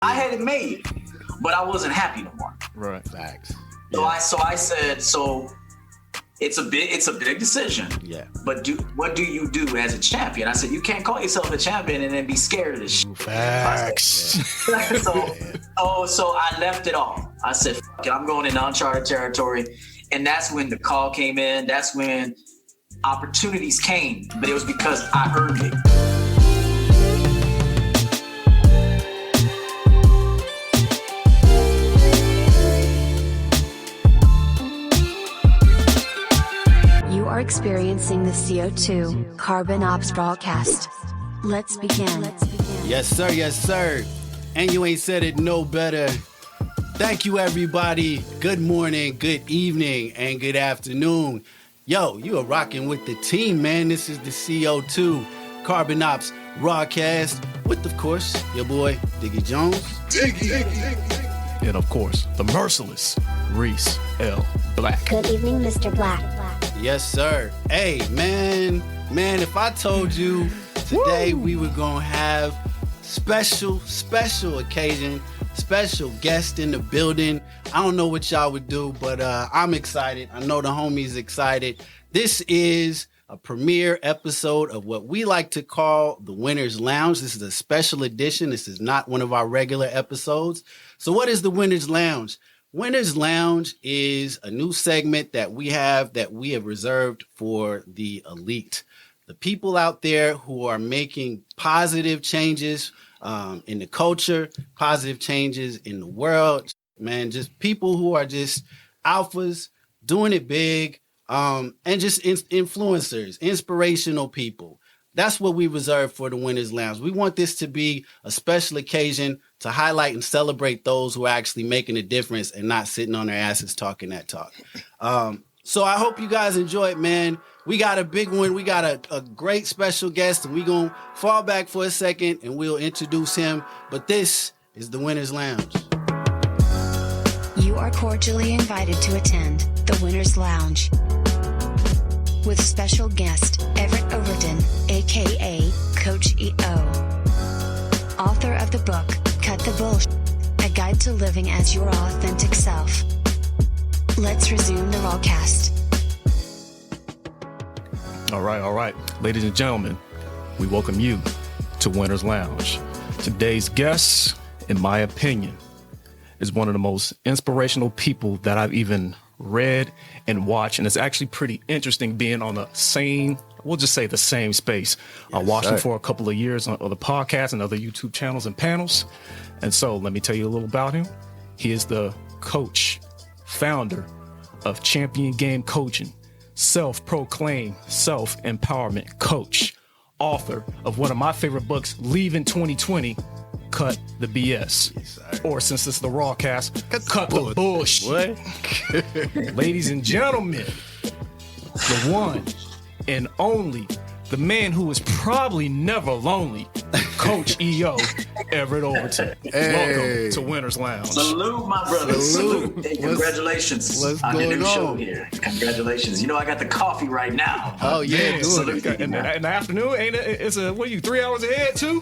I had it made, but I wasn't happy no more. Right. Facts. So I said, it's a big decision. Yeah. But what do you do as a champion? I said, you can't call yourself a champion and then be scared of this shit. Facts. So I left it off. I said, fuck it, I'm going into uncharted territory. And that's when the call came in. That's when opportunities came, but it was because I earned it. You are experiencing the CO2 Carbon Ops Rawcast. Let's begin. Yes, sir. Yes, sir. And you ain't said it no better. Thank you, everybody. Good morning, good evening, and good afternoon. Yo, you are rocking with the team, man. This is the CO2 Carbon Ops Rawcast with, of course, your boy, Diggy Jones. And, of course, the merciless Reese L. Black. Good evening, Mr. Black. Yes, sir. Hey, man, if I told you today we were going to have special occasion, special guest in the building, I don't know what y'all would do, but I'm excited. I know the homies excited. This is a premiere episode of what we like to call the Winner's Lounge. This is a special edition. This is not one of our regular episodes. So what is the Winner's Lounge? Winner's Lounge is a new segment that we have reserved for the elite, the people out there who are making positive changes in the culture, positive changes in the world, man, just people who are just alphas, doing it big, and just influencers, inspirational people. That's what we reserve for the Winner's Lounge. We want this to be a special occasion to highlight and celebrate those who are actually making a difference and not sitting on their asses talking that talk. So I hope you guys enjoy it, man. We got a big one. We got a great special guest, and we're going to fall back for a second, and we'll introduce him. But this is the Winner's Lounge. You are cordially invited to attend the Winner's Lounge with special guest Everett Overton, aka Coach EO, author of the book Cut the Bullshit, a guide to living as your authentic self. Let's resume the Rawcast. All right. Ladies and gentlemen, we welcome you to Winner's Lounge. Today's guest, in my opinion, is one of the most inspirational people that I've even read and watched. And it's actually pretty interesting being on the same, we'll just say the same space. I watched him for a couple of years on other podcasts and other YouTube channels and panels. And so let me tell you a little about him. He is the coach, founder of Champion Game Coaching, self-proclaimed self-empowerment coach, author of one of my favorite books, Leaving 2020, Cut the BS. Yes, or since it's the Rawcast, Cut the Bullshit. What? Ladies and gentlemen, the one and only, the man who is probably never lonely, Coach EO, Everett Overton. Hey. Welcome to Winner's Lounge. Salute, my brother. Salute. Hey, congratulations on the new show here. Congratulations. You know, I got the coffee right now. Oh, yeah. In the afternoon, ain't it? It's what are you, 3 hours ahead, too?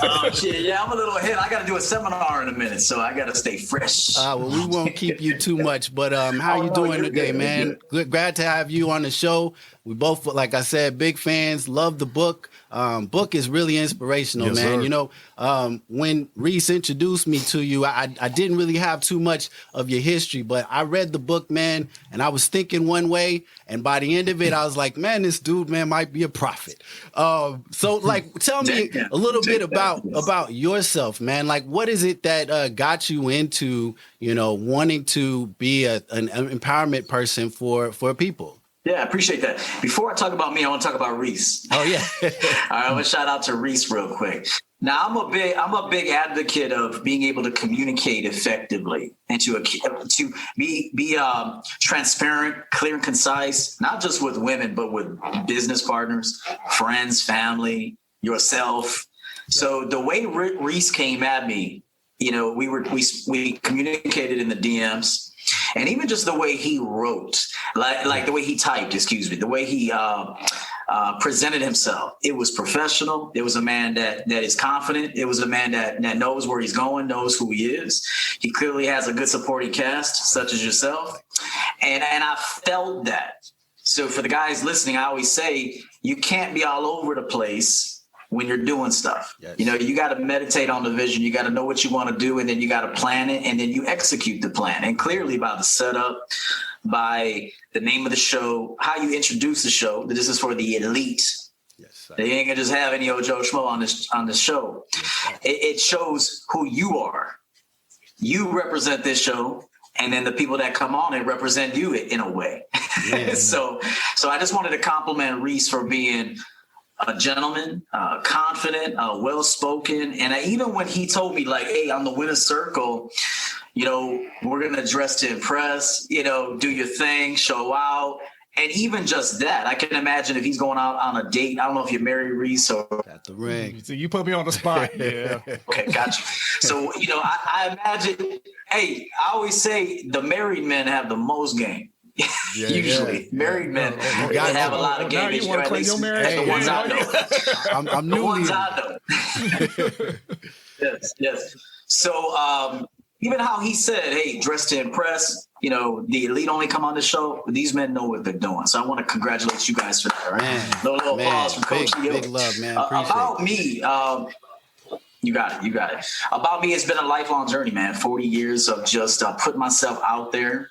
Oh, shit. Yeah, I'm a little ahead. I got to do a seminar in a minute, so I got to stay fresh. Well, we won't keep you too much, but how you doing today, man? Glad to have you on the show. We both, like I said, big fans, love the book. Book is really inspirational, yes, man. Sir. You know, when Reese introduced me to you, I didn't really have too much of your history, but I read the book, man, and I was thinking one way, and by the end of it, I was like, man, this dude, man, might be a prophet. So, like, tell me a little bit about yourself, man. Like, what is it that got you into, you know, wanting to be an empowerment person for people? Yeah, I appreciate that. Before I talk about me, I want to talk about Reese. Oh, yeah. All right, I'm going to shout out to Reese real quick. Now, I'm a big advocate of being able to communicate effectively and to be transparent, clear, and concise, not just with women, but with business partners, friends, family, yourself. So the way Reese came at me, you know, we communicated in the DMs. And even just the way he wrote, like the way he typed, the way he presented himself. It was professional. It was a man that is confident. It was a man that knows where he's going, knows who he is. He clearly has a good supporting cast, such as yourself. And I felt that. So for the guys listening, I always say, you can't be all over the place when you're doing stuff. Yes. You know, you got to meditate on the vision. You got to know what you want to do, and then you got to plan it, and then you execute the plan. And clearly by the setup, by the name of the show, how you introduce the show, that this is for the elite. Yes, they ain't gonna just have any old Joe Schmo on this show. Yes, it shows who you are. You represent this show, and then the people that come on and represent you in a way. Yeah. So I just wanted to compliment Reese for being a gentleman, confident, well-spoken. And even when he told me, like, hey, on the winner's circle, you know, we're going to dress to impress, you know, do your thing, show out. And even just that, I can imagine if he's going out on a date. I don't know if you're married, Reese, or got the ring. So you put me on the spot. Yeah. Okay, gotcha. So, you know, I imagine, hey, I always say the married men have the most game. Yeah, usually married men have a lot of game. You want to claim your marriage? The ones I know. I'm the ones I know. Yes. So even how he said, hey, dress to impress, you know, the elite only come on the show. These men know what they're doing. So I want to congratulate you guys for that. Right? Man, little applause from Coach E. Big love, man. About me, you got it. About me, it's been a lifelong journey, man. 40 years of just putting myself out there,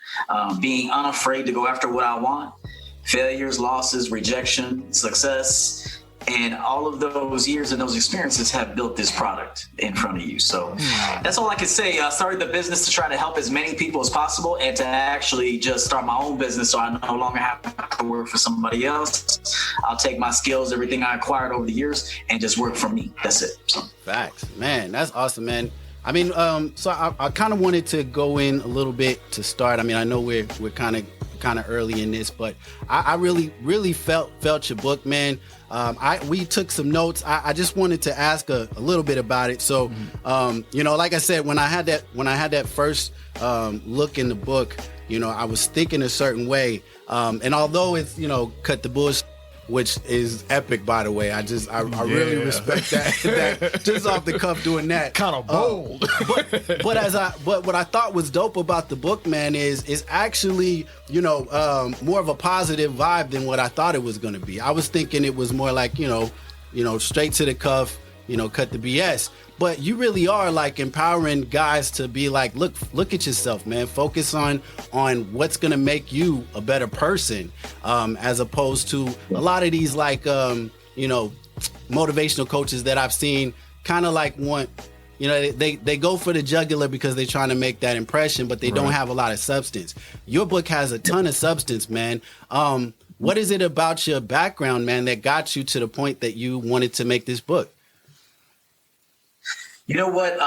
being unafraid to go after what I want. Failures, losses, rejection, success. And all of those years and those experiences have built this product in front of you. So that's all I can say. I started the business to try to help as many people as possible and to actually just start my own business so I no longer have to work for somebody else. I'll take my skills, everything I acquired over the years, and just work for me. That's it. So. Facts. Man, that's awesome, man. I mean, so I kind of wanted to go in a little bit to start. I mean, I know we're kind of early in this, but I really felt your book, man. We took some notes. I just wanted to ask a little bit about it. So, you know, like I said, when I had that first look in the book, you know, I was thinking a certain way. And although it's, you know, cut the bullshit, which is epic, by the way. I really respect that just off the cuff doing that. Kind of bold. But what I thought was dope about the book, man, is actually, you know, more of a positive vibe than what I thought it was going to be. I was thinking it was more like, you know, straight to the cuff, you know, cut the BS. But you really are like empowering guys to be like, look at yourself, man. Focus on what's gonna make you a better person, as opposed to a lot of these like you know, motivational coaches that I've seen kind of like want, you know, they go for the jugular because they're trying to make that impression, but they don't have a lot of substance. Your book has a ton of substance, man. What is it about your background, man, that got you to the point that you wanted to make this book? You know what?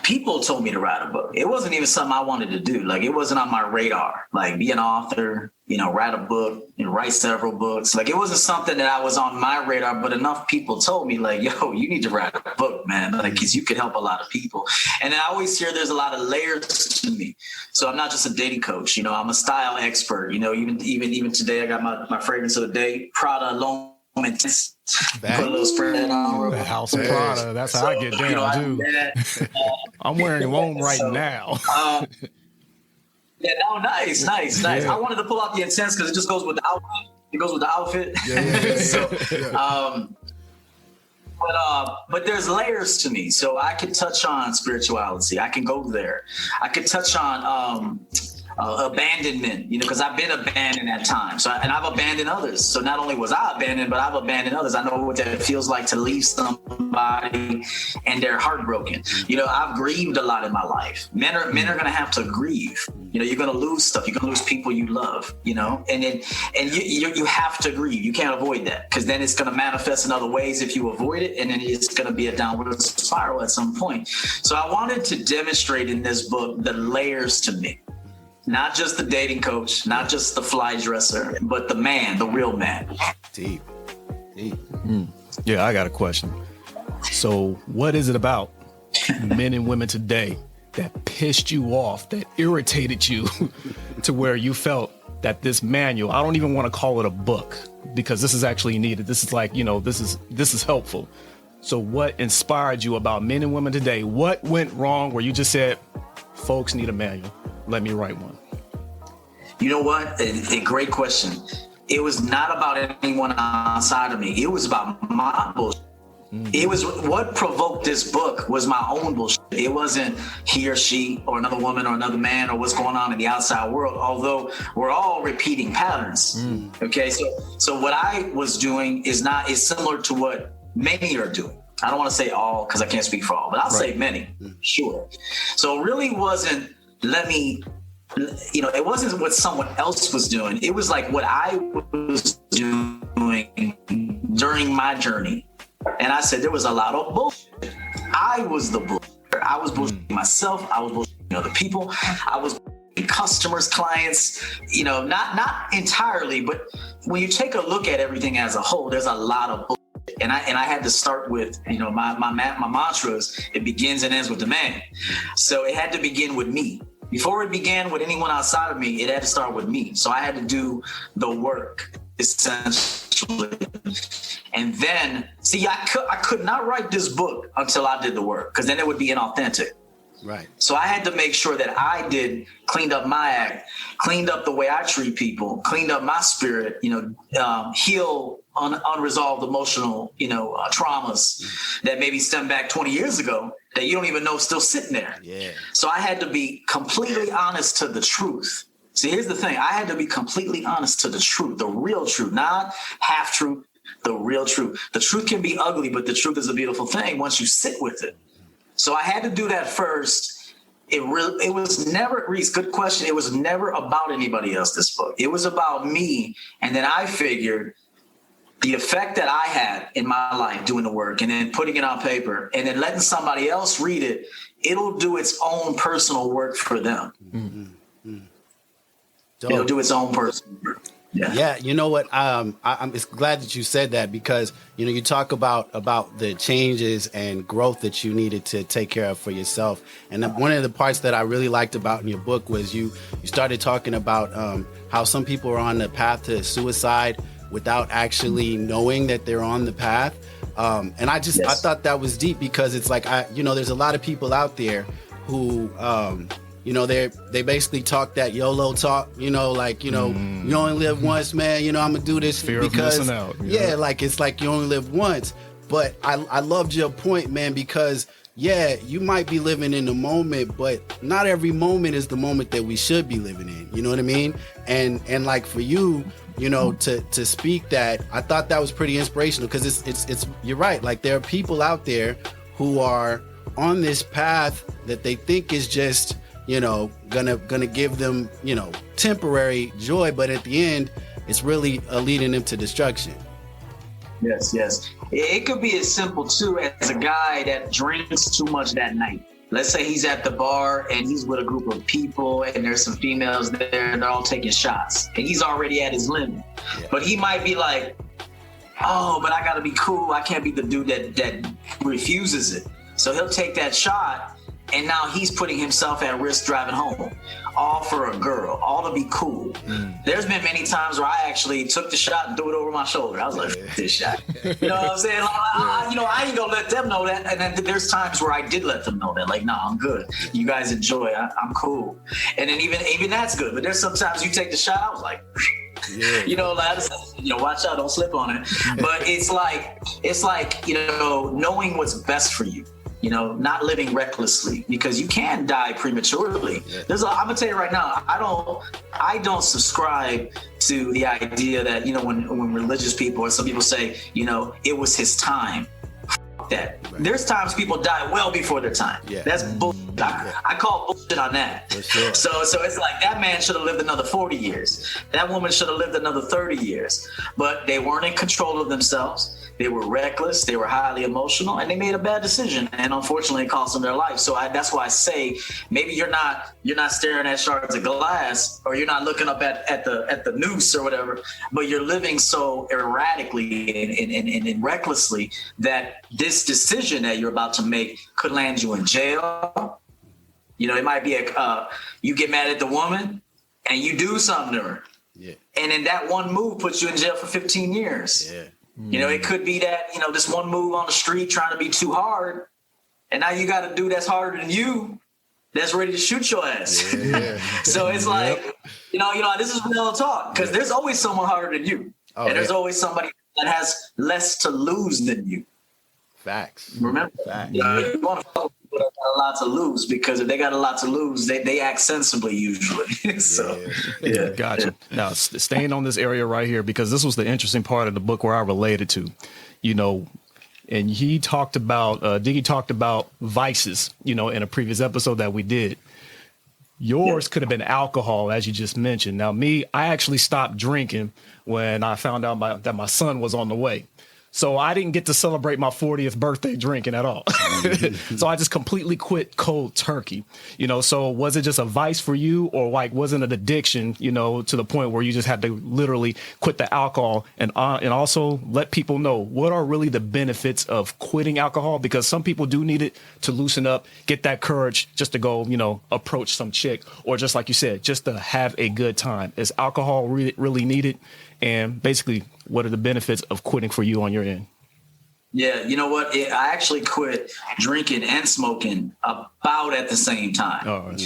People told me to write a book. It wasn't even something I wanted to do. Like, it wasn't on my radar. Like, be an author, you know, write a book, you know, write several books. Like, it wasn't something that I was on my radar, but enough people told me, like, yo, you need to write a book, man. Like, because you could help a lot of people. And I always hear there's a lot of layers to me. So I'm not just a dating coach. You know, I'm a style expert. You know, even today, I got my fragrance of the day, Prada L'Homme Intense. Put a little spread on. The House of Prada. That's how I get down, too. I'm wearing one right now. Yeah, no, nice. Yeah. I wanted to pull out the intense because it just goes with the outfit. It goes with the outfit. But there's layers to me. So I can touch on spirituality. I can go there. I could touch on abandonment, you know, because I've been abandoned at times. And I've abandoned others. So not only was I abandoned, but I've abandoned others. I know what that feels like to leave somebody and they're heartbroken. You know, I've grieved a lot in my life. Men are going to have to grieve. You know, you're going to lose stuff. You're going to lose people you love, you know, and you have to grieve. You can't avoid that because then it's going to manifest in other ways if you avoid it. And then it's going to be a downward spiral at some point. So I wanted to demonstrate in this book the layers to me. Not just the dating coach, not just the fly dresser, but the man, the real man. Deep. Yeah, I got a question. So what is it about men and women today that pissed you off, that irritated you to where you felt that this manual, I don't even want to call it a book because this is actually needed. This is like, this is helpful. So what inspired you about men and women today? What went wrong where you just said, folks need a manual? Let me write one. You know what? A great question. It was not about anyone outside of me. It was about my bullshit. It was what provoked this book was my own bullshit. It wasn't he or she or another woman or another man or what's going on in the outside world, although we're all repeating patterns. Okay, so what I was doing is similar to what many are doing. I don't want to say all because I can't speak for all, but I'll say many, sure. So it really wasn't it wasn't what someone else was doing. It was like what I was doing during my journey. And I said there was a lot of bullshit. I was the bullshit. I was bullshitting myself. I was bullshitting other people. I was bullshitting customers, clients, not entirely, but when you take a look at everything as a whole, there's a lot of bullshit. And I had to start with, my mantras, it begins and ends with the man. So it had to begin with me. Before it began with anyone outside of me, it had to start with me. So I had to do the work, essentially. And then, I could not write this book until I did the work, because then it would be inauthentic. Right. So I had to make sure that I cleaned up my act, cleaned up the way I treat people, cleaned up my spirit, heal unresolved emotional, traumas that maybe stem back 20 years ago that you don't even know still sitting there. Yeah. So I had to be completely honest to the truth. See, here's the thing. I had to be completely honest to the truth, the real truth, not half truth, the real truth. The truth can be ugly, but the truth is a beautiful thing once you sit with it. So I had to do that first. It was never, Reese, good question. It was never about anybody else, this book. It was about me. And then I figured the effect that I had in my life doing the work and then putting it on paper and then letting somebody else read it, it'll do its own personal work for them. Mm-hmm. It'll do its own personal work. Yeah, you know what? I'm glad that you said that, because you talk about the changes and growth that you needed to take care of for yourself. And one of the parts that I really liked about in your book was you started talking about how some people are on the path to suicide without actually knowing that they're on the path. And I thought that was deep, because it's like there's a lot of people out there who they basically talk that YOLO talk, you only live once, man, I'm gonna do this fear because of missing out. Yeah, like it's like you only live once. But I loved your point, man, because you might be living in the moment, but not every moment is the moment that we should be living in. You know what I mean? And like for you, to speak that, I thought that was pretty inspirational, because it's you're right. Like there are people out there who are on this path that they think is just gonna give them, temporary joy, but at the end, it's really leading them to destruction. Yes. It could be as simple too as a guy that drinks too much that night. Let's say he's at the bar and he's with a group of people and there's some females there and they're all taking shots and he's already at his limit. Yeah. But he might be like, oh, but I gotta be cool. I can't be the dude that refuses it. So he'll take that shot, and now he's putting himself at risk driving home, all for a girl, all to be cool. There's been many times where I actually took the shot and threw it over my shoulder. I was like, this shot. You know what I'm saying? I ain't gonna let them know that. And then there's times where I did let them know that, like, no, I'm good. You guys enjoy. I'm cool. And then even that's good. But there's sometimes you take the shot, I was like, watch out, don't slip on it. But it's like, knowing what's best for you. Not living recklessly, because you can die prematurely. Yeah. I'm gonna tell you right now, I don't subscribe to the idea that, when religious people or some people say, it was his time. That. Right. There's times people die well before their time. Yeah. That's bullshit. I call bullshit on that. For sure. So it's like that man should have lived another 40 years. That woman should have lived another 30 years. But they weren't in control of themselves. They were reckless. They were highly emotional, and they made a bad decision. And unfortunately, it cost them their life. So that's why I say maybe you're not staring at shards of glass, or you're not looking up at the noose or whatever, but you're living so erratically and recklessly that this decision that you're about to make could land you in jail. You know, it might be you get mad at the woman and you do something to her. Yeah. And then that one move puts you in jail for 15 years. Yeah. You know, it could be that, you know, this one move on the street trying to be too hard. And now you got a dude that's harder than you that's ready to shoot your ass. Yeah. So it's like, you know, this is real talk because there's always someone harder than you. And there's always somebody that has less to lose than you. Facts. Remember? Facts. You want to follow people that got a lot to lose because if they got a lot to lose, they act sensibly usually. So, yeah. Gotcha. Now, staying on this area right here, because this was the interesting part of the book where I related to, you know, and he talked about, Diggy talked about vices, you know, in a previous episode that we did. Yours could have been alcohol, as you just mentioned. Now, me, I actually stopped drinking when I found out that my son was on the way. So I didn't get to celebrate my 40th birthday drinking at all. So I just completely quit cold turkey, you know. So was it just a vice for you, or like wasn't it addiction, you know, to the point where you just had to literally quit the alcohol and also let people know what are really the benefits of quitting alcohol? Because some people do need it to loosen up, get that courage just to go, you know, approach some chick, or just like you said, just to have a good time. Is alcohol really needed? And basically, what are the benefits of quitting for you on your end? Yeah, you know what? I actually quit drinking and smoking about at the same time. Oh, right.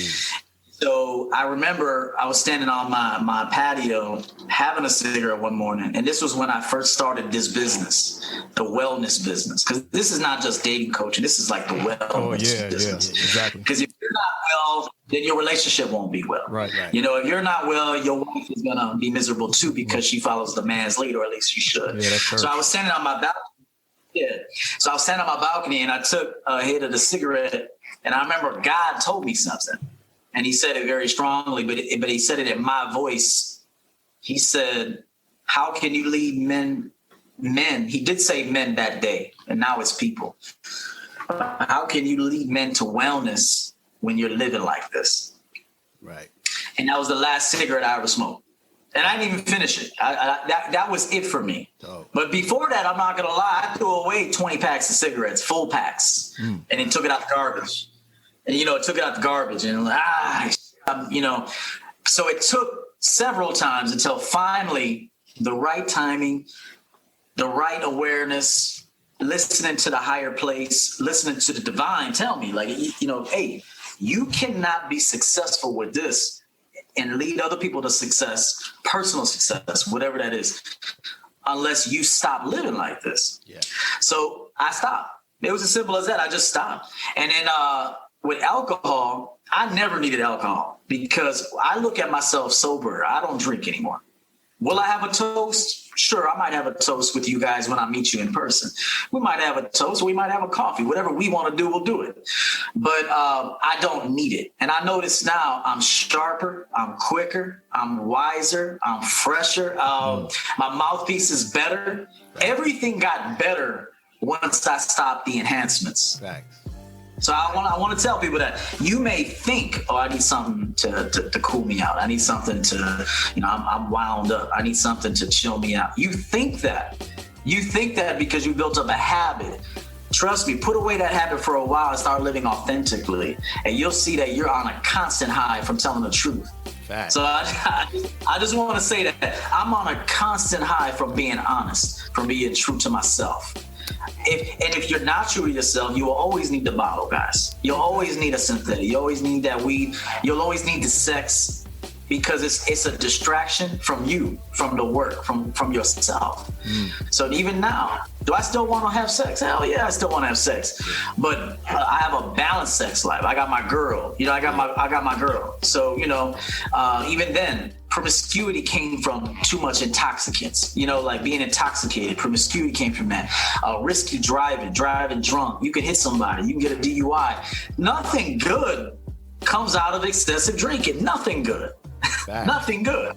So I remember I was standing on my patio having a cigarette one morning. And this was when I first started this business, the wellness business. Because this is not just dating coaching. This is like the wellness business. Yeah, exactly. Because if you're not well, then your relationship won't be well. Right. You know, if you're not well, your wife is going to be miserable too because she follows the man's lead, or at least she should. Yeah, that's true. So I was standing on my balcony. Yeah. So I was standing on my balcony and I took a hit of the cigarette. And I remember God told me something. And he said it very strongly, but he said it in my voice. He said, how can you lead men? He did say men that day, and now it's people. How can you lead men to wellness when you're living like this? Right. And that was the last cigarette I ever smoked. And I didn't even finish it. That was it for me. Oh. But before that, I'm not going to lie, I threw away 20 packs of cigarettes, full packs, and then took it out the garbage. And, you know, it took it out the garbage and you know, so it took several times until finally the right timing, the right awareness, listening to the higher place, listening to the divine tell me, like, you know, hey, you cannot be successful with this and lead other people to success, personal success, whatever that is, unless you stop living like this. Yeah. So I stopped. It was as simple as that. I just stopped. And then, with alcohol, I never needed alcohol because I look at myself sober. I don't drink anymore. Will I have a toast? Sure, I might have a toast with you guys when I meet you in person. We might have a toast. We might have a coffee. Whatever we want to do, we'll do it. But I don't need it. And I notice now I'm sharper, I'm quicker, I'm wiser, I'm fresher. My mouthpiece is better. Everything got better once I stopped the enhancements. Facts. So I want to tell people that you may think, oh, I need something to cool me out. I need something to, you know, I'm wound up. I need something to chill me out. You think that because you built up a habit. Trust me, put away that habit for a while and start living authentically. And you'll see that you're on a constant high from telling the truth. Facts. So I just want to say that I'm on a constant high from being honest, from being true to myself. If you're not true to yourself, you will always need the bottle, guys. You'll always need a synthetic. You always need that weed. You'll always need the sex because it's a distraction from you, from the work, from yourself. So even now, do I still want to have sex? Hell yeah, I still want to have sex. But I have a balanced sex life. I got my girl. You know, I got my girl. So, you know, even then, promiscuity came from too much intoxicants, you know, like being intoxicated. Promiscuity came from that. Risky driving drunk. You can hit somebody. You can get a DUI. Nothing good comes out of excessive drinking. Nothing good. Nothing good.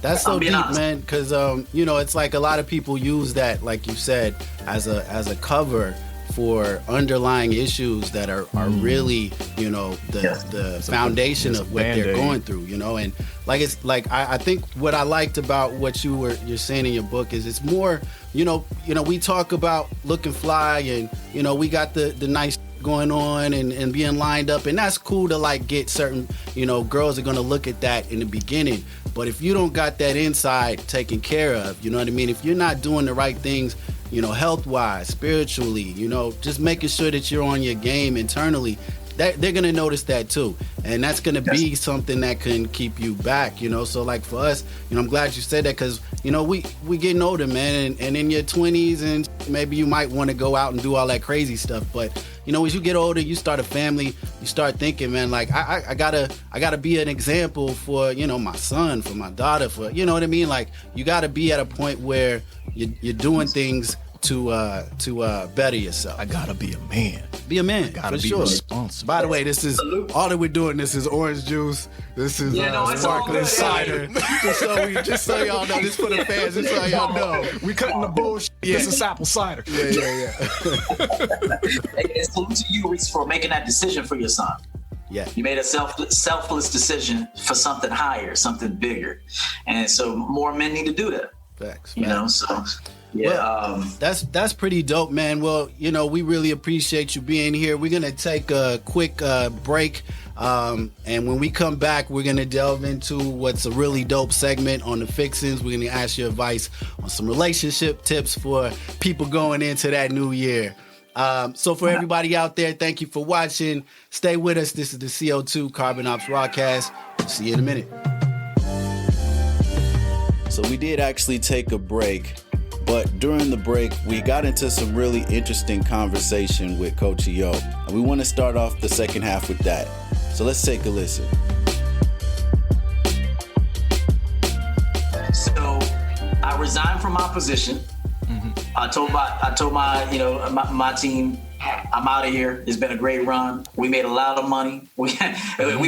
That's so deep, honest, man, because you know, it's like a lot of people use that, like you said, as a cover for underlying issues that are really, you know, the foundation of what they're going through, you know. And like, it's like I think what I liked about what you're saying in your book is it's more, you know, we talk about looking fly and, you know, we got the nice going on and being lined up. And that's cool to like get certain, girls are going to look at that in the beginning. But if you don't got that inside taken care of, you know what I mean? If you're not doing the right things, health-wise, spiritually, just making sure that you're on your game internally, they're going to notice that too. And that's going to be something that can keep you back, So like for us, I'm glad you said that because, we getting older, man. And in your 20s and maybe you might want to go out and do all that crazy stuff. But, as you get older, you start a family, you start thinking, man, like I gotta be an example for, my son, for my daughter, for, you know what I mean? Like you got to be at a point where you're doing things to better yourself. I gotta be a man. Be a man. Gotta be sure. responsible. By the way, this is all that we're doing. This is orange juice. This is sparkling cider. just so y'all know. This for the fans. Just so y'all know. We cutting the bullshit. Yes, it's apple cider. Yeah. Hey, salute to you, Reese, for making that decision for your son. Yeah. You made a selfless decision for something higher, something bigger, and so more men need to do that. Facts. So. Yeah, well, that's pretty dope, man. Well, we really appreciate you being here. We're gonna take a quick break, and when we come back, we're gonna delve into what's a really dope segment on the fixings. We're gonna ask your advice on some relationship tips for people going into that new year. So for everybody out there, thank you for watching. Stay with us. This is the CO2 Carbon Ops Rawcast. See you in a minute. So we did actually take a break. But during the break, we got into some really interesting conversation with Coach EO. And we want to start off the second half with that. So let's take a listen. So I resigned from my position. Mm-hmm. I told my team, I'm out of here. It's been a great run. We made a lot of money. We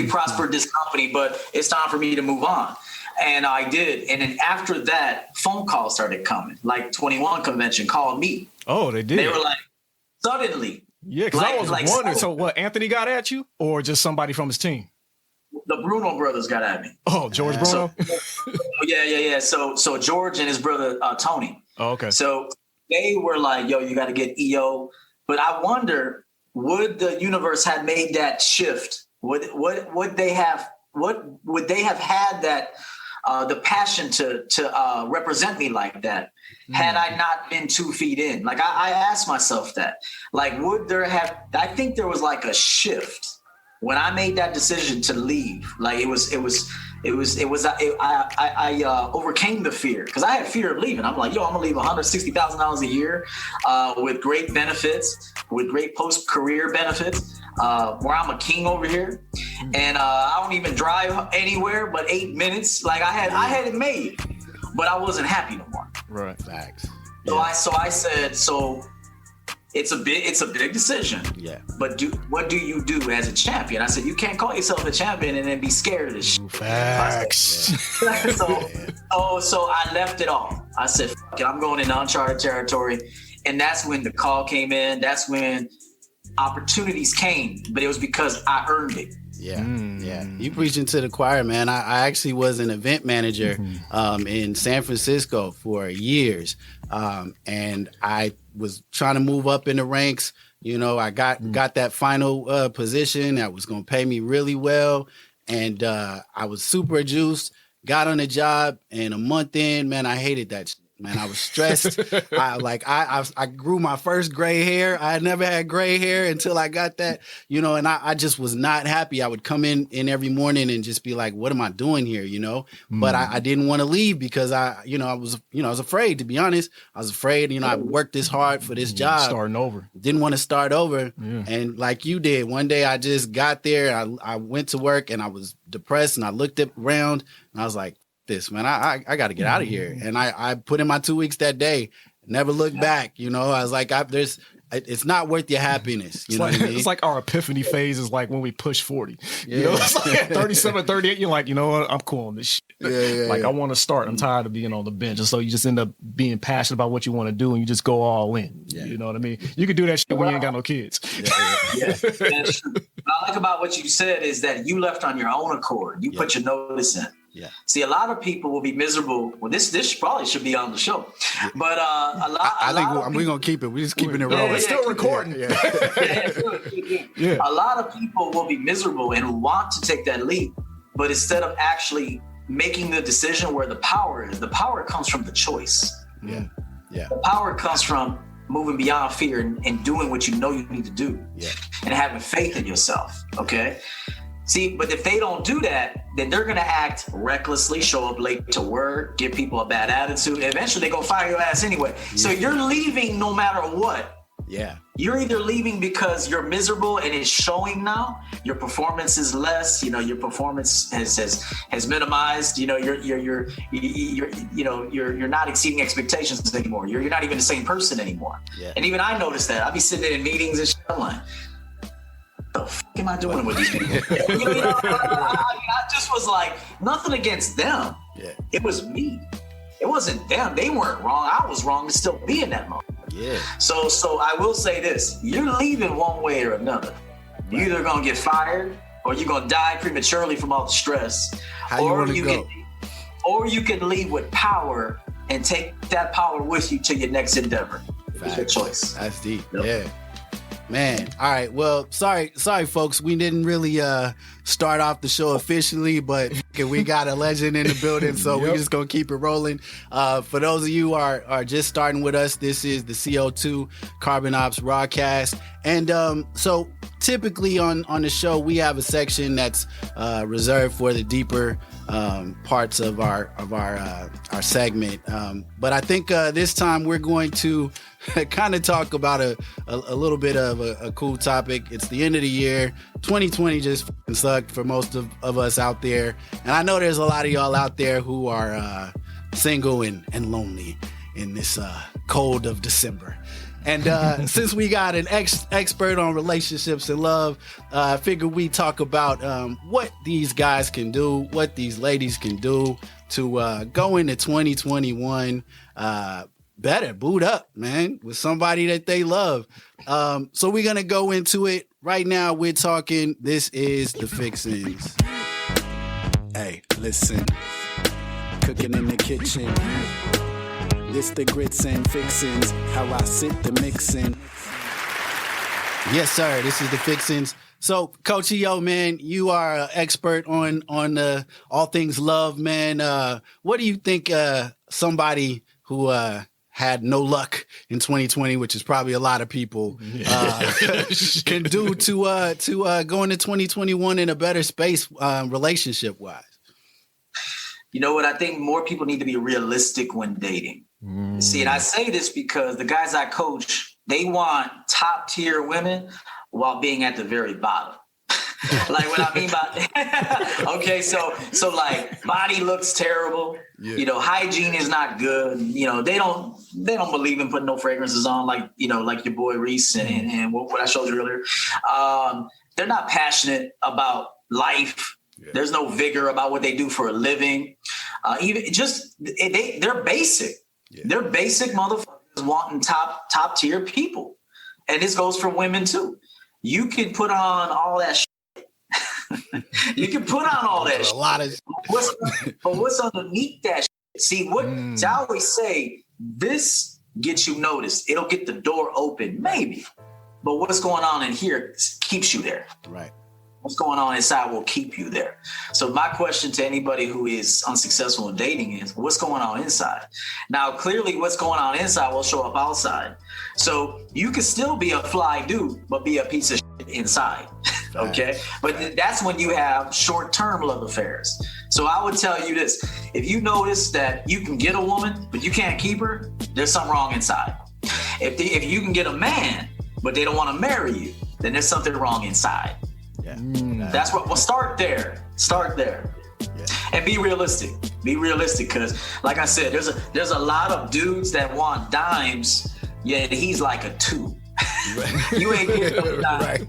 prospered this company, but it's time for me to move on. And I did. And then after that, phone calls started coming. Like 21 Convention called me. Oh, they did? They were like, suddenly. Yeah, because I was wondering. So what, Anthony got at you or just somebody from his team? The Bruno brothers got at me. Oh, George Bruno? Yeah. So George and his brother, Tony. Oh, okay. So they were like, yo, you got to get EO. But I wonder, would the universe have made that shift? Would they have had that the passion to represent me like that had I not been 2 feet in? Like I asked myself that. Like, would there have? I think there was like a shift when I made that decision to leave. Like I overcame the fear because I had fear of leaving. I'm like, yo, I'm gonna leave $160,000 a year with great benefits, with great post-career benefits, where I'm a king over here, and I don't even drive anywhere but 8 minutes. Like I had it made, but I wasn't happy no more. Right. Facts. So I said, it's a big decision. Yeah. But what do you do as a champion? I said, you can't call yourself a champion and then be scared of this shit. Facts. So I left it all. I said, fuck it, I'm going into uncharted territory. And that's when the call came in. That's when opportunities came, but it was because I earned it. Yeah. You preaching to the choir, man. I actually was an event manager in San Francisco for years. And I was trying to move up in the ranks. I got that final position that was going to pay me really well. And I was super juiced, got on the job, and a month in, man, I hated that shit. Man, I was stressed. I grew my first gray hair. I had never had gray hair until I got that, and I just was not happy. I would come in every morning and just be like, what am I doing here? But I didn't want to leave because I was afraid, to be honest. I was afraid, I worked this hard for this job. Starting over. Didn't want to start over. Yeah. And like you did, one day I just got there. I went to work and I was depressed and I looked around and I was like, this, man, I got to get out of here. And I put in my 2 weeks that day, never looked back. I was like, it's not worth your happiness. You know what I mean? It's like our epiphany phase is like when we push 40. It's like at 37, 38, you're like, you know what? I'm cool on this shit. I want to start. I'm tired of being on the bench. And so you just end up being passionate about what you want to do and you just go all in. Yeah. You know what I mean? You can do that shit when you ain't got no kids. Yeah. That's true. What I like about what you said is that you left on your own accord. You put your notice in. Yeah. See, a lot of people will be miserable. Well, this probably should be on the show, but I think we're gonna keep it. We're just keeping it rolling. It's still recording. A lot of people will be miserable and want to take that leap, but instead of actually making the decision where the power comes from the choice. Yeah. The power comes from moving beyond fear and doing what you know you need to do. Yeah. And having faith in yourself. Okay. See, but if they don't do that, then they're gonna act recklessly, show up late to work, give people a bad attitude. Eventually they go fire your ass anyway. Yeah. So you're leaving no matter what. Yeah. You're either leaving because you're miserable and it's showing now. Your performance is less. Your performance has minimized. You're not exceeding expectations anymore. You're not even the same person anymore. Yeah. And even I noticed that. I'll be sitting in meetings and shit. I'm like, what the fuck am I doing with these people? I just was like, nothing against them. Yeah. It was me. It wasn't them. They weren't wrong. I was wrong to still be in that moment. Yeah. So I will say this: you're leaving one way or another. You're either gonna get fired, or you're gonna die prematurely from all the stress, or you can leave with power and take that power with you to your next endeavor. It's your choice. That's deep. Yep. Yeah. Man, all right. Well, sorry, folks. We didn't really start off the show officially, but we got a legend in the building, so we're just gonna keep it rolling. For those of you who are just starting with us, this is the CO2 Carbon Ops Rawcast, and so typically on the show we have a section that's reserved for the deeper parts of our segment. But I think this time we're going to kind of talk about a little bit of a cool topic. It's the end of the year. 2020 just sucked for most of us out there. And I know there's a lot of y'all out there who are single and lonely in this cold of December. And since we got an expert on relationships and love, I figured we talk about what these guys can do, what these ladies can do to go into 2021 better, boot up, man, with somebody that they love. So we're going to go into it. Right now, we're talking, this is the fixins. Hey, listen, cooking in the kitchen. This the grits and fixins, how I sit the mixin'. Yes, sir, this is the fixins. So, Coach E.O., man, you are an expert on all things love, man. What do you think somebody who had no luck in 2020, which is probably a lot of people, can do to go into 2021 in a better space relationship-wise? You know what? I think more people need to be realistic when dating. See, and I say this because the guys I coach, they want top tier women while being at the very bottom. Like what I mean by okay, so like body looks terrible. Yeah. Hygiene is not good. They don't believe in putting no fragrances on, like your boy Reese and what I showed you earlier. They're not passionate about life. Yeah. There's no vigor about what they do for a living. They're basic. Yeah. They're basic motherfuckers wanting top tier people. And this goes for women too. You can put on all that shit. You can put on all that shit. But what's underneath that shit? See, I always say, this gets you noticed. It'll get the door open, maybe. But what's going on in here keeps you there. Right. What's going on inside will keep you there. So my question to anybody who is unsuccessful in dating is, what's going on inside? Now, clearly what's going on inside will show up outside. So you can still be a fly dude, but be a piece of shit inside. Okay. But that's when you have short-term love affairs. So I would tell you this: if you notice that you can get a woman, but you can't keep her, there's something wrong inside. If you can get a man, but they don't want to marry you, then there's something wrong inside. Yeah. That's what we'll start there. Yeah. And be realistic, because like I said, there's a lot of dudes that want dimes, yet he's like a 2. Right. You ain't getting no dime. Right.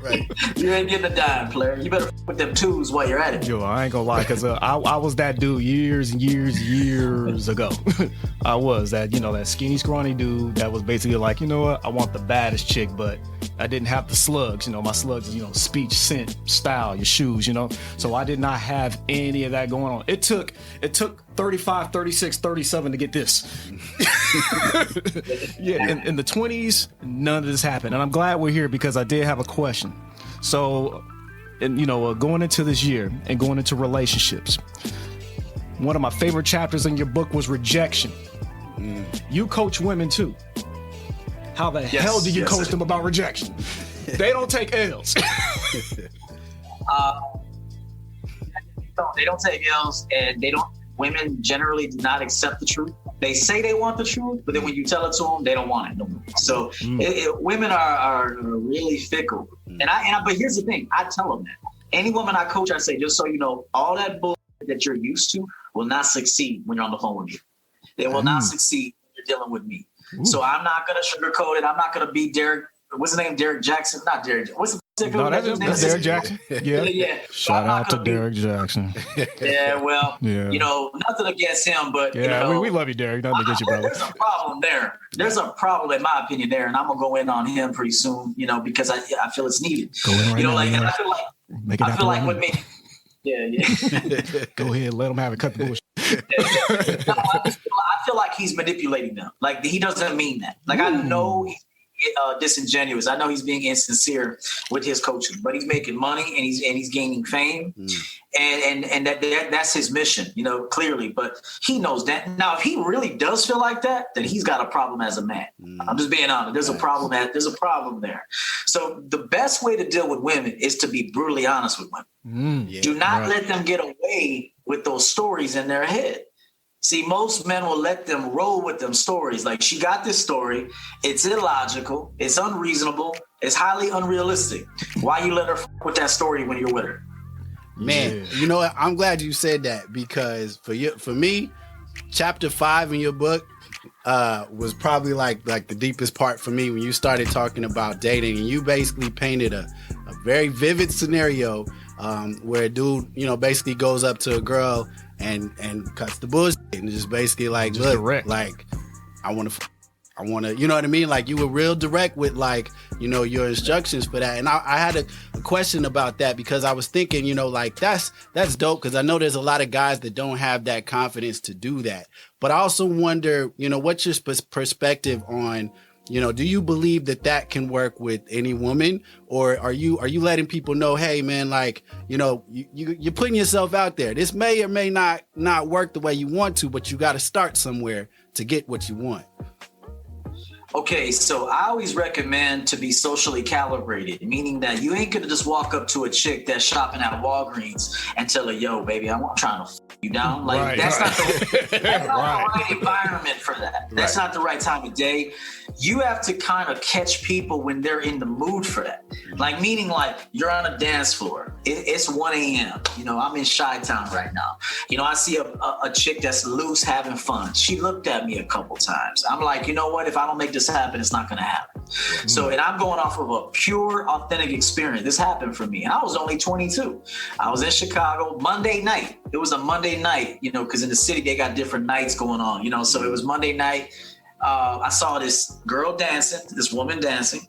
Right. You ain't getting a dime, player. You better with them twos while you're at it. Yo, I ain't gonna lie, because I was that dude years and years ago. I was that, that skinny, scrawny dude that was basically like, you know what, I want the baddest chick, but I didn't have the slugs. My slugs is, speech, scent, style, your shoes, So I did not have any of that going on. It took 35, 36, 37 to get this. Yeah, in the 20s, none of this happened. And I'm glad we're here because I did have a question. So, going into this year and going into relationships, one of my favorite chapters in your book was rejection. You coach women too. How the hell do you coach them about rejection? They don't take L's. They don't take L's, and women generally do not accept the truth. They say they want the truth, but then when you tell it to them, they don't want it no more. So women are really fickle. But here's the thing, I tell them that. Any woman I coach, I say, just so you know, all that bullshit that you're used to will not succeed when you're on the phone with me. They will not succeed when you're dealing with me. So I'm not going to sugarcoat it. I'm not going to be Derek. What's his name? Derek Jackson? Not Derek. What's the that's Derek Jackson. Yeah. Shout out to Derek Jackson. Yeah, well, nothing against him, but we love you, Derek. Nothing against you, brother. There's a problem there. There's a problem, in my opinion, there, and I'm gonna go in on him pretty soon. Because I feel it's needed. Go in right now. And I feel like with me. Yeah. Go ahead, let him have it. Cut the bullshit. I feel like he's manipulating them. Like he doesn't mean that. Like I know he's disingenuous. I know he's being insincere with his coaching, but he's making money and he's gaining fame, and that's his mission, clearly. But he knows that. Now, if he really does feel like that, then he's got a problem as a man. I'm just being honest. There's a problem there. So the best way to deal with women is to be brutally honest with women. Do not let them get away with those stories in their head. See, most men will let them roll with them stories. Like, she got this story. It's illogical. It's unreasonable. It's highly unrealistic. Why you let her with that story when you're with her? Man, you know what? I'm glad you said that, because for me, chapter 5 in your book was probably like the deepest part for me when you started talking about dating, and you basically painted a very vivid scenario where a dude, basically goes up to a girl and cuts the bullshit and just basically like, just look, direct. Like, I want to, you know what I mean? Like, you were real direct with your instructions for that. And I had a question about that, because I was thinking, like, that's dope, because I know there's a lot of guys that don't have that confidence to do that. But I also wonder, what's your perspective on, do you believe that can work with any woman, or are you letting people know, hey man, like, you're putting yourself out there. This may or may not work the way you want to, but you got to start somewhere to get what you want. Okay, so I always recommend to be socially calibrated, meaning that you ain't gonna just walk up to a chick that's shopping at Walgreens and tell her, yo, baby, I'm trying to you down. Like, that's not the right environment for that. That's not the right time of day. You have to kind of catch people when they're in the mood for that. Like, meaning like you're on a dance floor. It's 1 a.m. I'm in Chi-Town right now. I see a chick that's loose having fun. She looked at me a couple times. I'm like, you know what? If I don't make this happen, it's not going to happen. So, and I'm going off of a pure, authentic experience. This happened for me. And I was only 22. I was in Chicago Monday night. It was a Monday night, because in the city, they got different nights going on, so it was Monday night. I saw this girl dancing, this woman dancing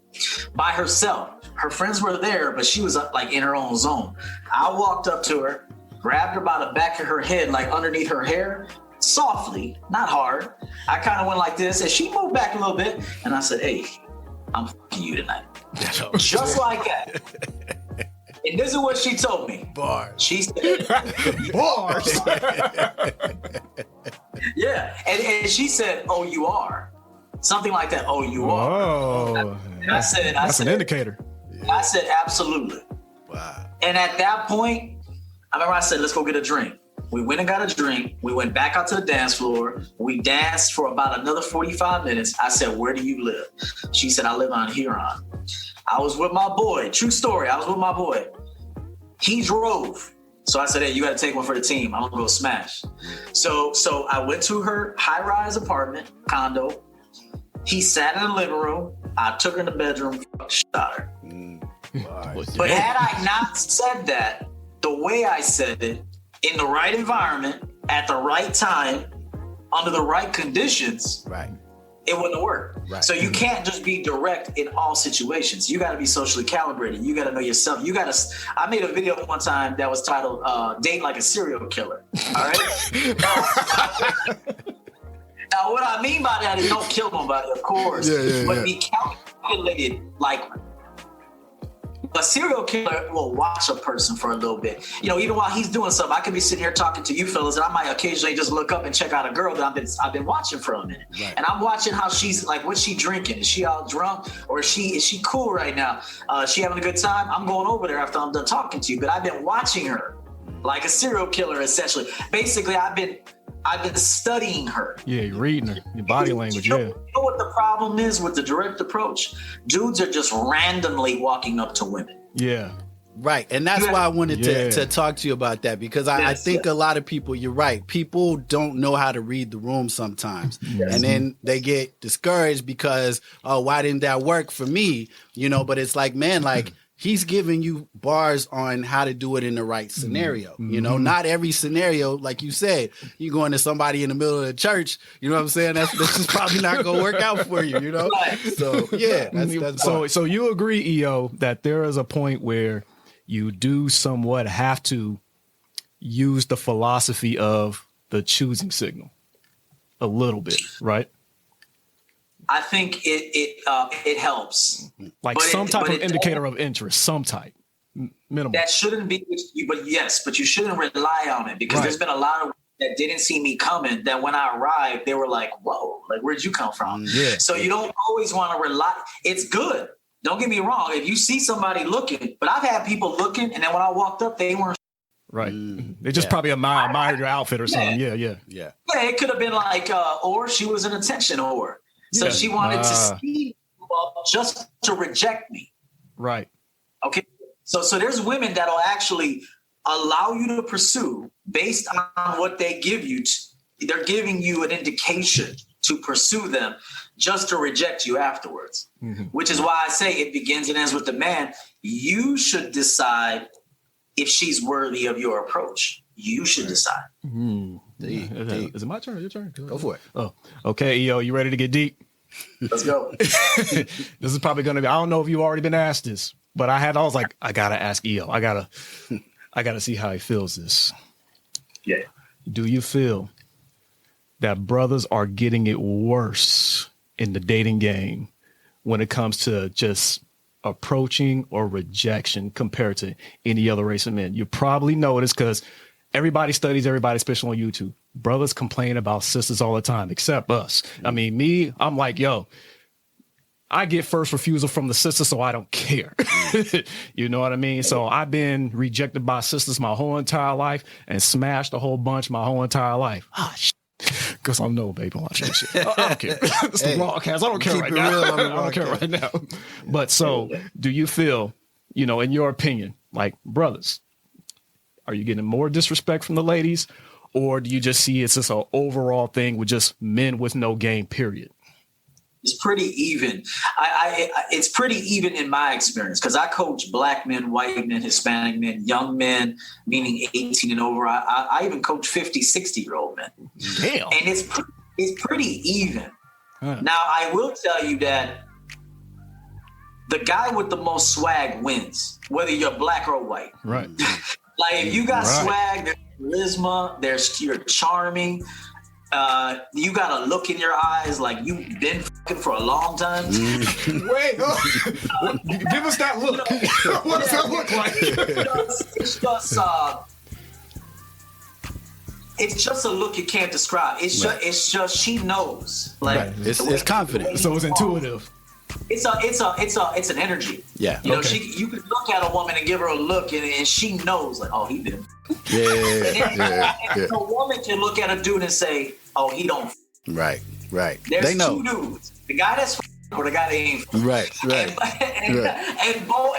by herself. Her friends were there, but she was like in her own zone. I walked up to her, grabbed her by the back of her head, like underneath her hair, softly, not hard. I kind of went like this, and she moved back a little bit, and I said, hey, I'm f***ing you tonight. Just like that. And this is what she told me. Bars. She said, bars. Yeah. And she said, oh, you are. Something like that. Oh, you are. Oh, that's an indicator. I said, absolutely. Wow. And at that point, I remember I said, let's go get a drink. We went and got a drink. We went back out to the dance floor. We danced for about another 45 minutes. I said, where do you live? She said, I live on Huron. I was with my boy. True story. I was with my boy. He drove. So I said, hey, you got to take one for the team. I'm going to go smash. So I went to her high-rise apartment, condo. He sat in the living room. I took her in the bedroom, shot her. But had I not said that the way I said it, in the right environment, at the right time, under the right conditions, Right. it wouldn't work. Right. So you can't just be direct in all situations. You got to be socially calibrated. You got to know yourself. I made a video one time that was titled Date Like a Serial Killer. All right. Now, what I mean by that is don't kill nobody, of course, but be calculated like one. A serial killer will watch a person for a little bit. Even while he's doing something, I could be sitting here talking to you fellas, and I might occasionally just look up and check out a girl that I've been watching for a minute. Right. And I'm watching how she's like, what's she drinking? Is she all drunk, or is she cool right now? She having a good time? I'm going over there after I'm done talking to you. But I've been watching her like a serial killer, essentially. Basically, I've been studying her. Yeah, you're reading her, your body language. You know what the problem is with the direct approach? Dudes are just randomly walking up to women. Yeah. Right. And that's why I wanted to talk to you about that, because I think a lot of people, you're right, people don't know how to read the room sometimes. Yes. And then they get discouraged because, why didn't that work for me? But it's like, man, like, he's giving you bars on how to do it in the right scenario. Mm-hmm. Not every scenario, like you said, you go into somebody in the middle of the church, you know what I'm saying? That's just probably not going to work out for you, So, yeah. That's so you agree, EO, that there is a point where you do somewhat have to use the philosophy of the choosing signal a little bit, right? I think it helps. Like some type of indicator of interest, some type, minimal. That shouldn't be, but you shouldn't rely on it, because there's been a lot of that didn't see me coming, that when I arrived, they were like, whoa, like, where'd you come from? Yeah. So you don't always want to rely. It's good. Don't get me wrong. If you see somebody looking, but I've had people looking, and then when I walked up, they weren't. Right. They just probably admired your outfit or something. Yeah. Yeah, it could have been like, or she was an attention whore. So she wanted to see just to reject me. Right. Okay. So there's women that'll actually allow you to pursue based on what they give you. They're giving you an indication to pursue them just to reject you afterwards, which is why I say it begins and ends with the man. You should decide if she's worthy of your approach. You should decide. Is it my turn or your turn? Go for it. Oh, okay, EO, you ready to get deep? Let's go. This is probably going to be, I don't know if you've already been asked this, but I was like, I got to ask EO. I got to see how he feels this. Yeah. Do you feel that brothers are getting it worse in the dating game when it comes to just approaching or rejection compared to any other race of men? You probably noticed, because everybody studies everybody, especially on YouTube. Brothers complain about sisters all the time, except us. I mean, me, I'm like, yo, I get first refusal from the sisters, so I don't care. You know what I mean? So I've been rejected by sisters my whole entire life and smashed a whole bunch my whole entire life. Ah, shit. Because I know, baby, watch that shit. I don't care. It's the Rawcast. I don't care right now. I don't care right now. But so, do you feel, in your opinion, like, brothers, are you getting more disrespect from the ladies, or do you just see it's just an overall thing with just men with no game, period? It's pretty even. It's pretty even in my experience, because I coach black men, white men, Hispanic men, young men, meaning 18 and over. I even coach 50, 60-year-old men. Damn. And it's pretty even. Huh. Now, I will tell you that the guy with the most swag wins, whether you're black or white. Right. Like, if you got swag, there's charisma, you're charming. You got a look in your eyes like you've been fucking for a long time. Wait, give us that look. What does that look like? It's just a look you can't describe. It's just she knows. Like, it's confident. So it's intuitive. It's an energy. Yeah. You could look at a woman and give her a look, and she knows, like, oh, he been. And a woman can look at a dude and say, oh, he don't. Right. There's they know. two dudes. The guy that's or the guy that ain't. Right.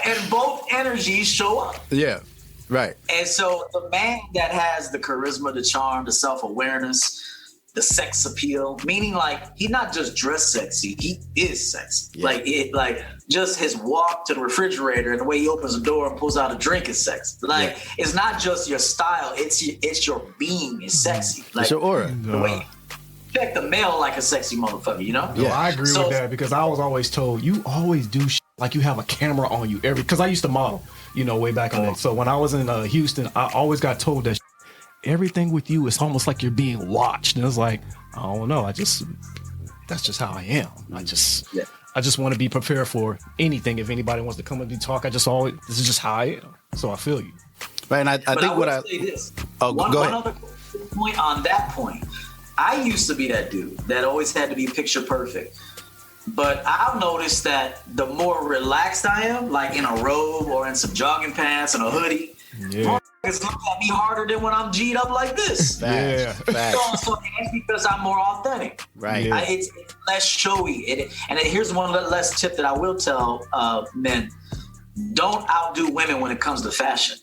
And both energies show up. Yeah. Right. And so the man that has the charisma, the charm, the self-awareness, the sex appeal, meaning like he's not just dressed sexy, he is sexy. Yeah. Like just his walk to the refrigerator and the way he opens the door and pulls out a drink is sexy. Like it's not just your style, it's your being is sexy. Like it's your aura. The way you check the mail like a sexy motherfucker, you know? Yeah, I agree with that because I was always told you always do like you have a camera on you because I used to model, way back in the day. So when I was in Houston, I always got told that everything with you is almost like you're being watched. And it's like, I don't know. that's just how I am. I just want to be prepared for anything. If anybody wants to come and talk, this is just how I am. So I feel you. Right. And I think what I say this. Oh, go ahead. One other point on that point. I used to be that dude that always had to be picture perfect. But I've noticed that the more relaxed I am, like in a robe or in some jogging pants and a hoodie, it's look at me harder than when I'm G'd up like this. Facts. So that's because I'm more authentic. Right. Yeah. It's less showy. And here's one less tip that I will tell men. Don't outdo women when it comes to fashion.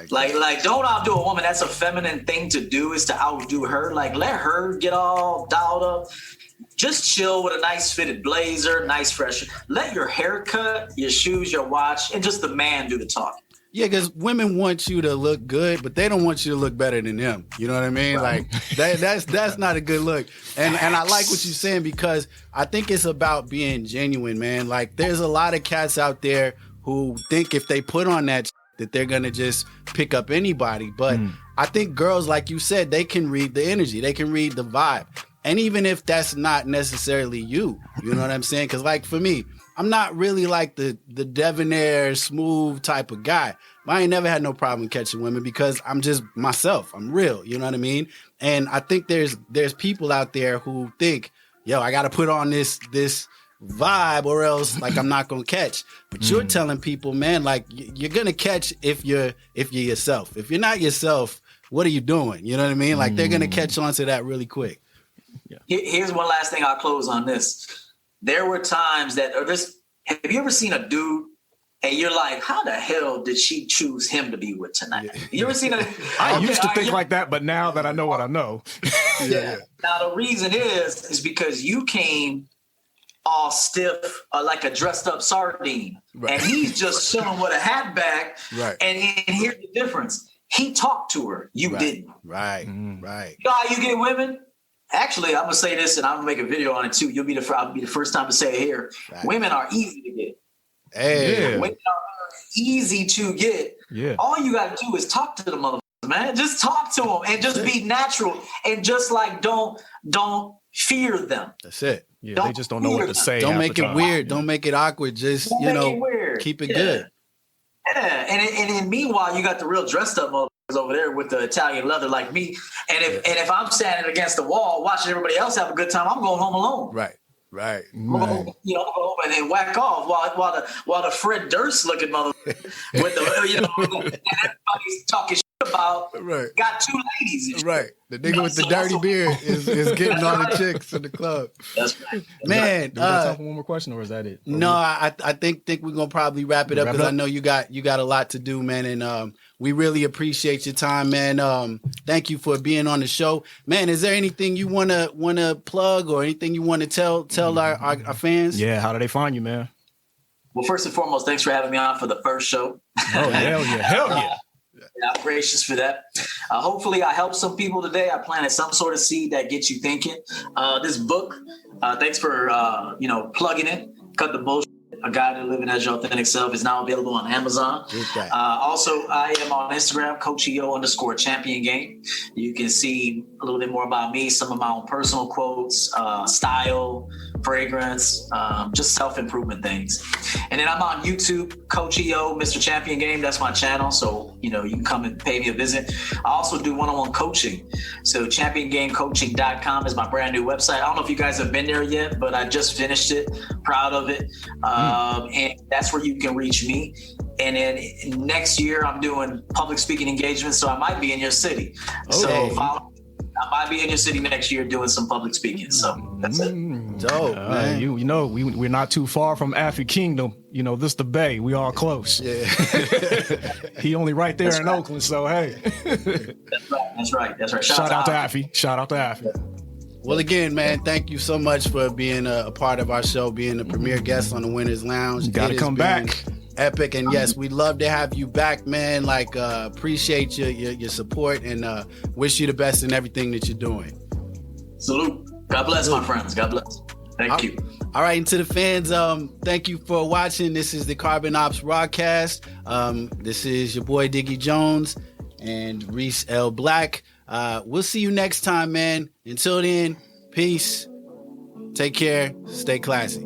Like don't outdo a woman. That's a feminine thing to do, is to outdo her. Like let her get all dialed up. Just chill with a nice fitted blazer, nice fresh. Let your haircut, your shoes, your watch, and just the man do the talking. Yeah, because women want you to look good, but they don't want you to look better than them. You know what I mean? Right. Like that's not a good look. And I like what you're saying because I think it's about being genuine, man. Like there's a lot of cats out there who think if they put on that they're gonna just pick up anybody. But I think girls, like you said, they can read the energy, they can read the vibe. And even if that's not necessarily you know what I'm saying? Because like for me, I'm not really like the debonair, smooth type of guy. I ain't never had no problem catching women because I'm just myself. I'm real. You know what I mean? And I think there's people out there who think, yo, I got to put on this vibe or else like I'm not going to catch. But you're telling people, man, like you're going to catch if you're yourself. If you're not yourself, what are you doing? You know what I mean? Like they're going to catch on to that really quick. Yeah. Here's one last thing I'll close on this. There were times that, have you ever seen a dude and you're like, how the hell did she choose him to be with tonight? Yeah. You ever seen that? I used to think like that, but now that I know what I know. Yeah. Now the reason is because you came all stiff, like a dressed up sardine. Right. And he's just chilling with a hat back. Right. And here's the difference. He talked to her. You didn't. Right. Right. You know how you get women? Actually, I'm gonna say this, and I'm gonna make a video on it too. I'll be the first time to say it here. Right. Women are easy to get. Hey, women are easy to get. Yeah. All you gotta do is talk to the motherfuckers, man. Just talk to them and just be natural and just like don't fear them. That's it. Yeah, they just don't know what to say. Don't make it weird. Don't make it awkward. Just keep it good. Yeah, and meanwhile, you got the real dressed up motherfuckers over there with the Italian leather like me. And if I'm standing against the wall watching everybody else have a good time, I'm going home alone. Right. I'm going home and then whack off while the Fred Durst looking motherfucker with the everybody's talking shit about got two ladies. Right. The nigga with the dirty beard is getting all the chicks in the club. That's right. Man, do we got time for one more question, or is that it? No, I think we're gonna probably wrap it up because I know you got a lot to do, man, and we really appreciate your time, man. Thank you for being on the show, man. Is there anything you wanna plug or anything you want to tell our fans? Yeah, how do they find you, man? Well, first and foremost, thanks for having me on for the first show. Oh, hell yeah. I'm gracious for that. Hopefully I helped some people today. I planted some sort of seed that gets you thinking. This book, thanks for, plugging it. Cut the bullshit. A Guide to Living as Your Authentic Self is now available on Amazon. Also, I am on Instagram, CoachEO_champion game. You can see a little bit more about me, some of my own personal quotes, style, fragrance, just self-improvement things. And then I'm on YouTube, Coach EO, Mr. Champion Game. That's my channel. So, you can come and pay me a visit. I also do one-on-one coaching. So championgamecoaching.com is my brand new website. I don't know if you guys have been there yet, but I just finished it. Proud of it. And that's where you can reach me. And then next year I'm doing public speaking engagements. So I might be in your city. Okay. So I might be in your city next year doing some public speaking. So that's it. Dope, man. We're not too far from Affy Kingdom. This the Bay. We all close. Yeah. He only right there in Oakland. So, hey. That's right. Shout out to Affy. Well, again, man, thank you so much for being a part of our show, being a premier guest on the Winners Lounge. You gotta come back. Epic. And yes, we'd love to have you back, man. Like, appreciate your support and wish you the best in everything that you're doing. Salute. God bless, my friends. God bless. Thank you. All right, and to the fans, thank you for watching. This is the Carbon Ops Rawcast. This is your boy Diggy Jones and Reese L. Black. We'll see you next time, man. Until then, peace. Take care. Stay classy.